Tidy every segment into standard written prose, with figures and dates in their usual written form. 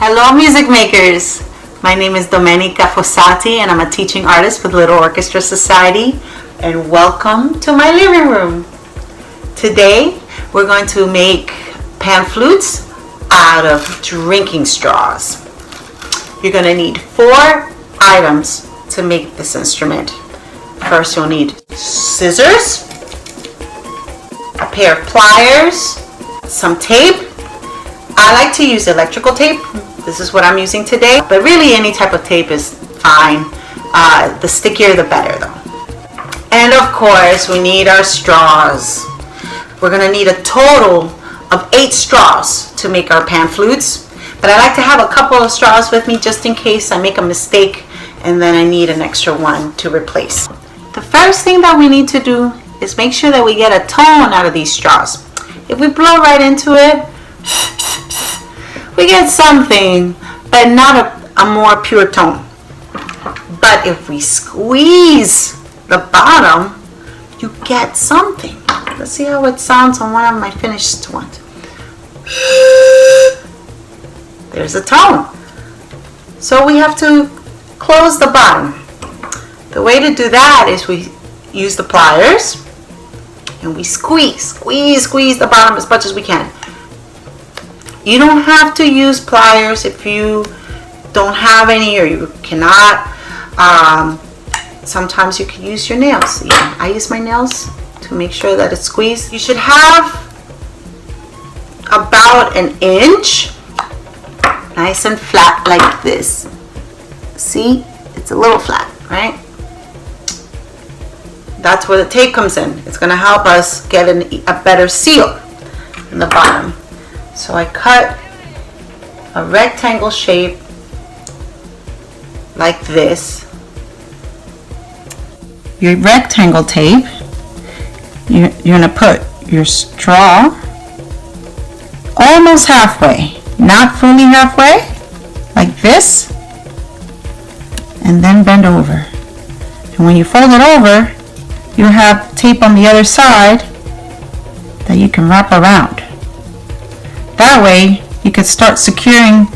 Hello music makers! My name is Domenica Fossati and I'm a teaching artist with Little Orchestra Society, and welcome to my living room. Today we're going to make pan flutes out of drinking straws. You're going to need 4 items to make this instrument. First you'll need scissors, a pair of pliers, some tape. I like to use electrical tape. This is what I'm using today, but really any type of tape is fine. The stickier the better though. And of course we need our straws. We're gonna need a total of 8 straws to make our pan flutes, but I like to have a couple of straws with me just in case I make a mistake and then I need an extra one to replace. The first thing that we need to do is make sure that we get a tone out of these straws. If we blow right into it, we get something, but not a more pure tone. But if we squeeze the bottom, you get something. Let's see how it sounds on one of my finished ones. There's a tone. So we have to close the bottom. The way to do that is we use the pliers and we squeeze the bottom as much as we can. You don't have to use pliers if you don't have any or you cannot. Sometimes you can use your nails. I use my nails to make sure that it's squeezed. You should have about an inch, nice and flat like this. See, it's a little flat, right? That's where the tape comes in. It's going to help us get a better seal in the bottom. So I cut a rectangle shape like this. Your rectangle tape, you're going to put your straw almost halfway, not fully halfway, like this, and then bend over. And when you fold it over, you have tape on the other side that you can wrap around. That way you could start securing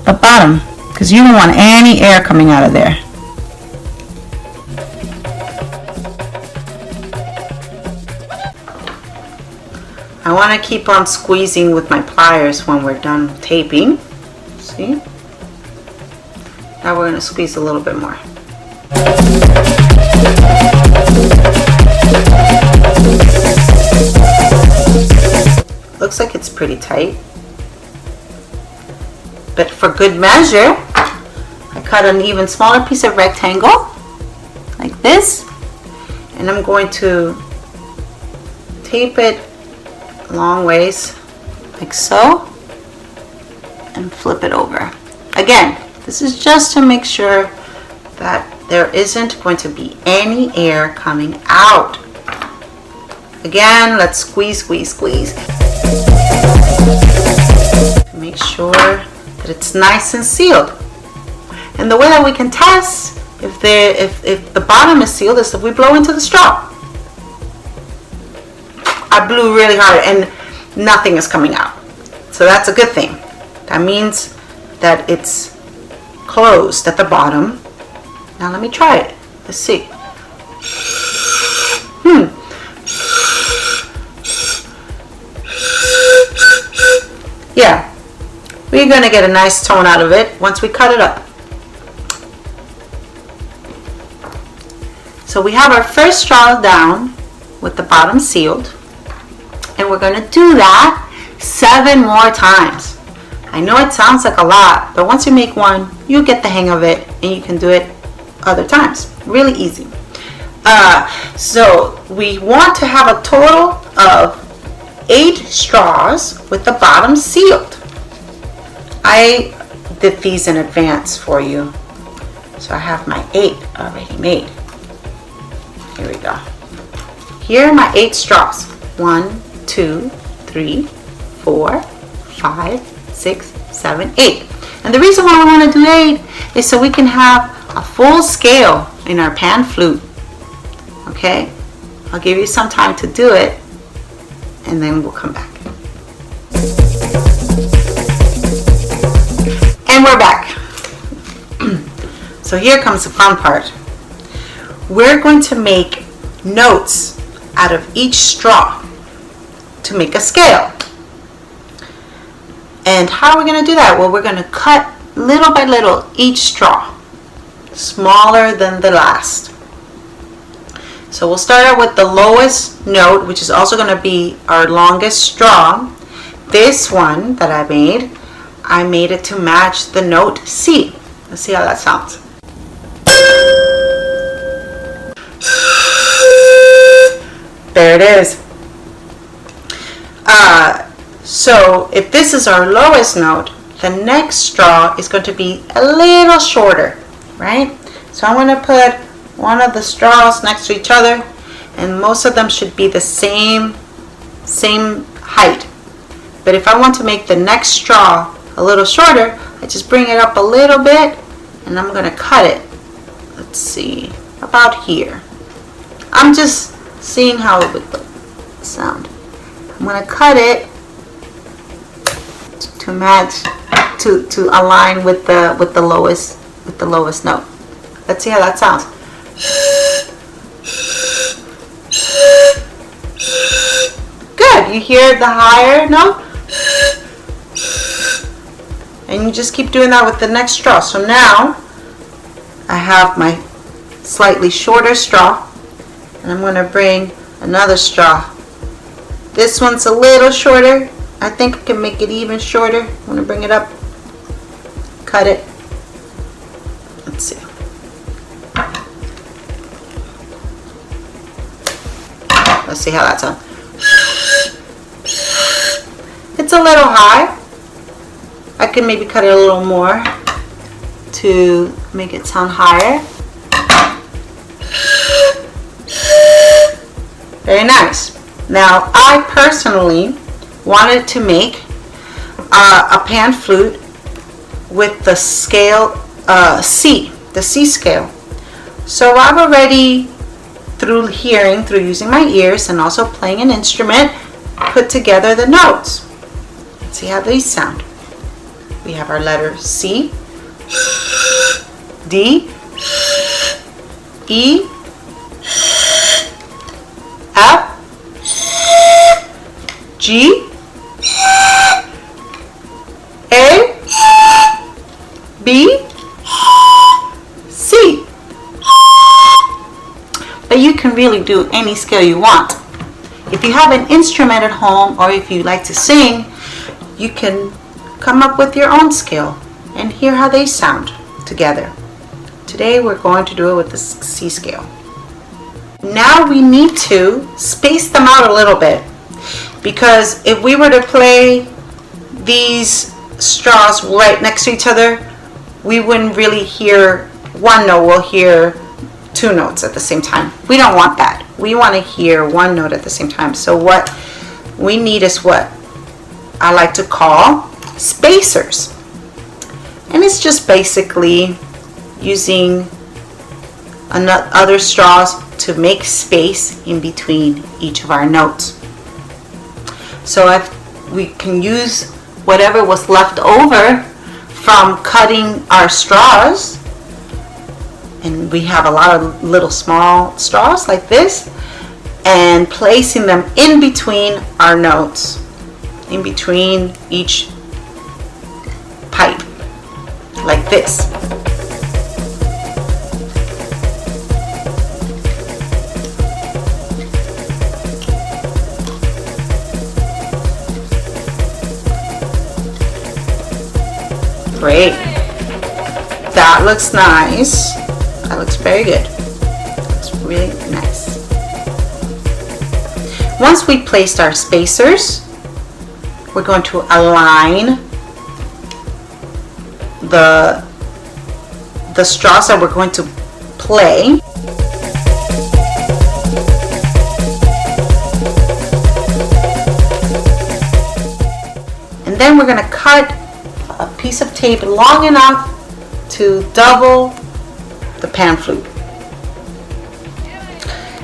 the bottom because you don't want any air coming out of there. I want to keep on squeezing with my pliers when we're done taping. See? Now we're going to squeeze a little bit more. Looks like it's pretty tight. But for good measure, I cut an even smaller piece of rectangle like this, and I'm going to tape it long ways like so and flip it over. Again, this is just to make sure that there isn't going to be any air coming out. Again, let's squeeze. Make sure that it's nice and sealed. And the way that we can test if the bottom is sealed is if we blow into the straw. I blew really hard and nothing is coming out. So that's a good thing. That means that it's closed at the bottom. Now let me try it. Let's see. Yeah, we're going to get a nice tone out of it once we cut it up. So we have our first straw down with the bottom sealed, and we're going to do that 7 more times. I know it sounds like a lot, but once you make one, you get the hang of it and you can do it other times. Really easy. So we want to have a total of 8 straws with the bottom sealed. I did these in advance for you, so I have my 8 already made. Here we go. Here are my 8 straws. 1, 2, 3, 4, 5, 6, 7, 8. And the reason why I want to do 8 is so we can have a full scale in our pan flute. Okay? I'll give you some time to do it and then we'll come back. And And we're back. So here comes the fun part. We're going to make notes out of each straw to make a scale. And how are we going to do that? Well, we're going to cut little by little each straw, smaller than the last. So we'll start out with the lowest note, which is also going to be our longest straw. This one that I made it to match the note C. Let's see how that sounds. There it is. So if this is our lowest note, the next straw is going to be a little shorter, right? So I'm going to put one of the straws next to each other, and most of them should be the same height. But if I want to make the next straw a little shorter, I just bring it up a little bit and I'm going to cut it. Let's see, about here. I'm just seeing how it would sound. I'm going to cut it to match, to align with the lowest note. Let's see how that sounds. Good. You hear the higher note? And you just keep doing that with the next straw. So now I have my slightly shorter straw, and I'm going to bring another straw. This one's a little shorter. I think I can make it even shorter. I'm going to bring it up, cut it. Let's see. Let's see how that sounds. It's a little high. I could maybe cut it a little more to make it sound higher. Very nice. Now, I personally wanted to make a pan flute with the scale C, the C scale. So I've already, through using my ears and also playing an instrument, put together the notes. Let's see how these sound. We have our letter C, D, E, F, G, A, B, C. But you can really do any scale you want. If you have an instrument at home, or if you like to sing, you can come up with your own scale and hear how they sound together. Today we're going to do it with the C scale. Now we need to space them out a little bit, because if we were to play these straws right next to each other, we wouldn't really hear one note. We'll hear two notes at the same time. We don't want that. We want to hear one note at the same time. So what we need is what I like to call spacers. And it's just basically using other straws to make space in between each of our notes. So if we can use whatever was left over from cutting our straws, and we have a lot of little small straws like this, and placing them in between our notes, in between each pipe, like this. Great. That looks nice. That looks very good. It's really nice. Once we placed our spacers, we're going to align the straws that we're going to play. And then we're going to cut a piece of tape long enough to double the pan flute.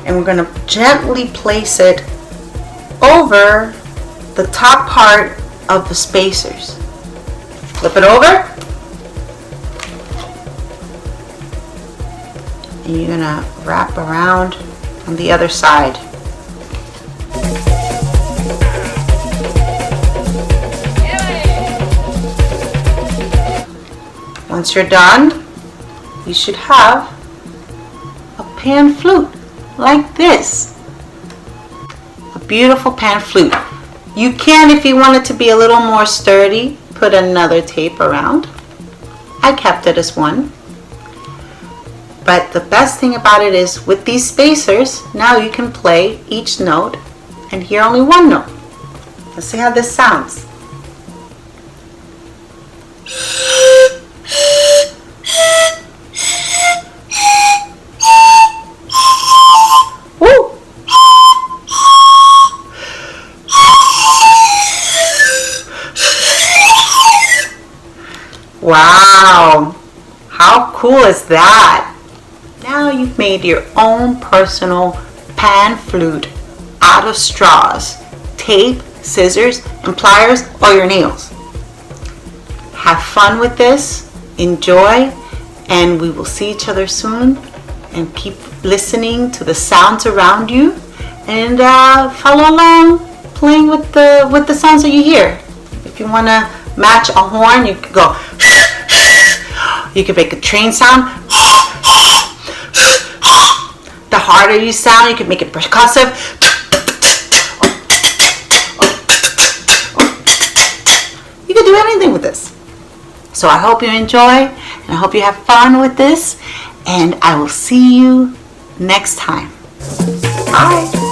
And we're going to gently place it over the top part of the spacers. Flip it over and you're gonna wrap around on the other side. Once you're done, you should have a pan flute like this. A beautiful pan flute. You can, if you want it to be a little more sturdy, put another tape around. I kept it as one. But the best thing about it is with these spacers, now you can play each note and hear only one note. Let's see how this sounds. Woo! Wow! How cool is that? Now you've made your own personal pan flute out of straws, tape, scissors, and pliers, or your nails. Have fun with this, enjoy, and we will see each other soon. And keep listening to the sounds around you, and follow along playing with the sounds that you hear. If you want to match a horn, you could go. You can make a train sound. The harder you sound, you can make it percussive. You can do anything with this. So I hope you enjoy, and I hope you have fun with this, and I will see you next time. Bye.